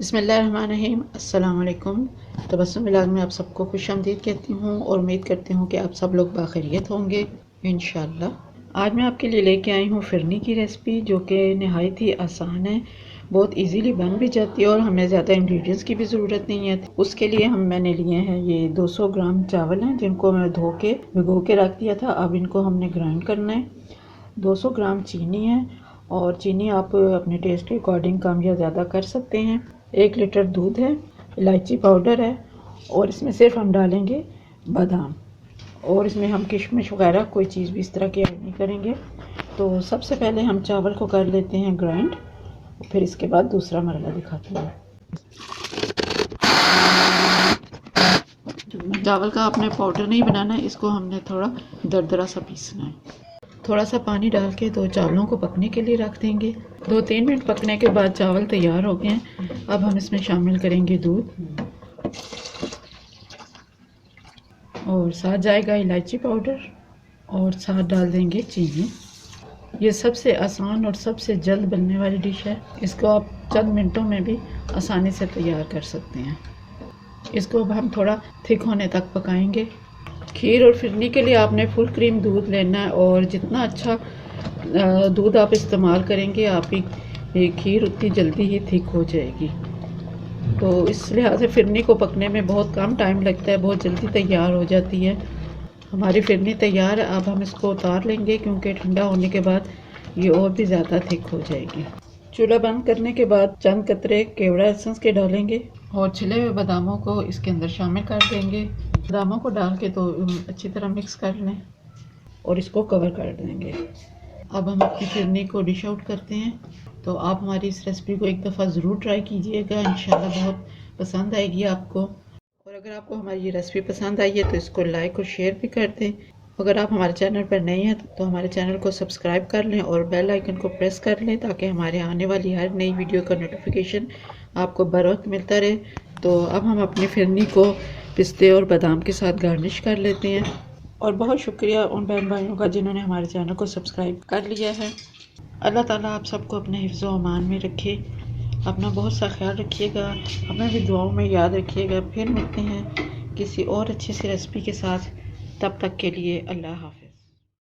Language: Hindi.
बिस्मिल्लाहिर्रहमानिर्रहीम अस्सलाम वालेकुम। तबस्सुम व्लॉग में आप सबको खुशामदीद कहती हूँ और उम्मीद करती हूँ कि आप सब लोग बाखैरियत होंगे इंशाअल्लाह। आज मैं आपके लिए लेके आई हूँ फिरनी की रेसिपी, जो कि नहायत ही आसान है, बहुत इजीली बन भी जाती है और हमें ज़्यादा इंग्रेडिएंट्स की भी ज़रूरत नहीं है। उसके लिए मैंने लिए हैं ये 200 ग्राम चावल हैं, जिनको मैं धो के भिगो के रख दिया था। अब इनको हमने ग्राइंड करना है। 200 ग्राम चीनी है, और चीनी आप अपने टेस्ट के अकॉर्डिंग कम या ज़्यादा कर सकते हैं। 1 लीटर दूध है, इलायची पाउडर है, और इसमें सिर्फ हम डालेंगे बादाम, और इसमें हम किशमिश वगैरह कोई चीज़ भी इस तरह की ऐड नहीं करेंगे। तो सबसे पहले हम चावल को कर लेते हैं ग्राइंड, फिर इसके बाद दूसरा मरला दिखाती हूँ। चावल का आपने पाउडर नहीं बनाना है, इसको हमने थोड़ा दरदरा सा पीसना है। थोड़ा सा पानी डाल के तो चावलों को पकने के लिए रख देंगे। 2-3 मिनट पकने के बाद चावल तैयार हो गए हैं। अब हम इसमें शामिल करेंगे दूध, और साथ जाएगा इलायची पाउडर, और साथ डाल देंगे चीनी। ये सबसे आसान और सबसे जल्द बनने वाली डिश है। इसको आप चंद मिनटों में भी आसानी से तैयार कर सकते हैं। इसको अब हम थोड़ा थिक होने तक पकाएंगे। खीर और फिरनी के लिए आपने फुल क्रीम दूध लेना है, और जितना अच्छा दूध आप इस्तेमाल करेंगे, आपकी खीर उतनी जल्दी ही थिक हो जाएगी। तो इस लिहाज से फिरनी को पकने में बहुत कम टाइम लगता है, बहुत जल्दी तैयार हो जाती है। हमारी फिरनी तैयार है। अब हम इसको उतार लेंगे, क्योंकि ठंडा होने के बाद ये और भी ज़्यादा थिक हो जाएगी। चूल्हा बंद करने के बाद चंद कतरे केवड़ा एसेंस के डालेंगे, और छिले हुए बादामों को इसके अंदर शामिल कर देंगे। बादामों को डाल के तो अच्छी तरह मिक्स कर लें, और इसको कवर कर देंगे। अब हम अपनी फिरनी को डिश आउट करते हैं। तो आप हमारी इस रेसिपी को एक दफ़ा ज़रूर ट्राई कीजिएगा, इंशाल्लाह बहुत पसंद आएगी आपको। और अगर आपको हमारी ये रेसिपी पसंद आई है तो इसको लाइक और शेयर भी कर दें। अगर आप हमारे चैनल पर नए हैं तो हमारे चैनल को सब्सक्राइब कर लें और बेल आइकन को प्रेस कर लें, ताकि हमारे आने वाली हर नई वीडियो का नोटिफिकेशन आपको बर वक्त मिलता रहे। तो अब हम अपनी फिरनी को पिस्ते और बादाम के साथ गार्निश कर लेते हैं। और बहुत शुक्रिया उन बहन भाइयों का जिन्होंने हमारे चैनल को सब्सक्राइब कर लिया है। अल्लाह ताला आप सबको अपने हिफ्ज़ व अमान में रखे। अपना बहुत सा ख्याल रखिएगा, हमें भी दुआओं में याद रखिएगा। फिर मिलते हैं किसी और अच्छी सी रेसिपी के साथ। तब तक के लिए अल्लाह हाफ़िज़।